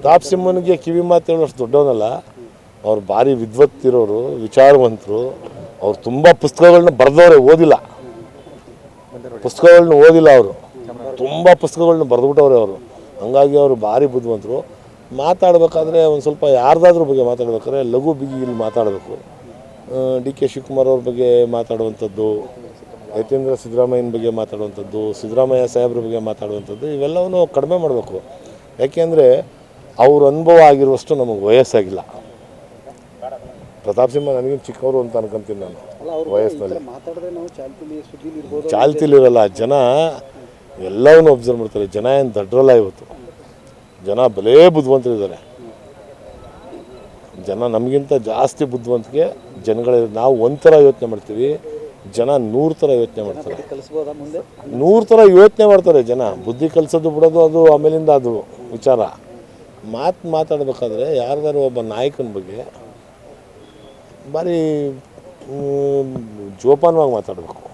ಪ್ರತಾಪ್ ಸಿಂಹನಿಗೆ ಕಿವಿ ಮಾತು ಹೇಳೋಷ್ಟು ದೊಡ್ಡವನಲ್ಲ. ಅವ್ರು ಭಾರಿ ವಿದ್ವತ್ತಿರೋರು, ವಿಚಾರವಂತರು. ಅವ್ರು ತುಂಬ ಪುಸ್ತಕಗಳನ್ನ ಬರೆದವ್ರೆ, ಓದಿಲ್ಲ. ಪುಸ್ತಕಗಳನ್ನ ಓದಿಲ್ಲ ಅವರು, ತುಂಬ ಪುಸ್ತಕಗಳನ್ನ ಬರೆದುಬಿಟ್ಟವ್ರೆ ಅವರು. ಹಂಗಾಗಿ ಅವರು ಭಾರಿ ಬುದ್ಧಿವಂತರು. ಮಾತಾಡಬೇಕಾದ್ರೆ ಒಂದು ಸ್ವಲ್ಪ ಯಾರ್ದಾದ್ರ ಬಗ್ಗೆ ಮಾತಾಡಬೇಕಾದ್ರೆ ಲಘು ಬಿಗಿಯಲ್ಲಿ ಮಾತಾಡಬೇಕು. ಡಿ ಕೆ ಶಿವಕುಮಾರ್ ಅವ್ರ ಬಗ್ಗೆ ಮಾತಾಡುವಂಥದ್ದು, ಯತೀಂದ್ರ ಸಿದ್ದರಾಮಯ್ಯನ ಬಗ್ಗೆ ಮಾತಾಡುವಂಥದ್ದು, ಸಿದ್ದರಾಮಯ್ಯ ಸಾಹೇಬ್ರ ಬಗ್ಗೆ ಮಾತಾಡುವಂಥದ್ದು, ಇವೆಲ್ಲವೂ ಕಡಿಮೆ ಮಾಡಬೇಕು. ಯಾಕೆಂದರೆ ಅವ್ರ ಅನುಭವ ಆಗಿರುವಷ್ಟು ನಮಗೆ ವಯಸ್ಸಾಗಿಲ್ಲ. ಪ್ರತಾಪ್ ಸಿಂಹ ನನಗಿಂತ ಚಿಕ್ಕವರು ಅಂತ ಅನ್ಕೊಂತೀನಿ ನಾನು ವಯಸ್ಸಿನಲ್ಲಿ. ಚಾಲ್ತಿಲಿರಲ್ಲ ಜನ, ಎಲ್ಲವನ್ನೂ ಅಬ್ಸರ್ವ್ ಮಾಡ್ತಾರೆ. ಜನ ಏನು ದಡ್ರಲ್ಲ. ಇವತ್ತು ಜನ ಬಲೇ ಬುದ್ಧಿವಂತರಿದ್ದಾರೆ. ಜನ ನಮಗಿಂತ ಜಾಸ್ತಿ ಬುದ್ಧಿವಂತಿಕೆ ಜನಗಳಿವೆ. ನಾವು ಒಂಥರ ಯೋಚನೆ ಮಾಡ್ತೀವಿ, ಜನ 100 ಥರ ಯೋಚನೆ ಮಾಡ್ತಾರೆ. 100 ಥರ ಯೋಚನೆ ಮಾಡ್ತಾರೆ ಜನ. ಬುದ್ಧಿ ಕಲಿಸೋದು ಬಿಡೋದು ಅದು ಆಮೇಲಿಂದ ಅದು ವಿಚಾರ. ಮಾತಾಡಬೇಕಾದ್ರೆ ಯಾರ್ದಾರು ಒಬ್ಬ ನಾಯಕನ ಬಗ್ಗೆ ಭಾರಿ ಜೋಪಾನವಾಗಿ ಮಾತಾಡಬೇಕು.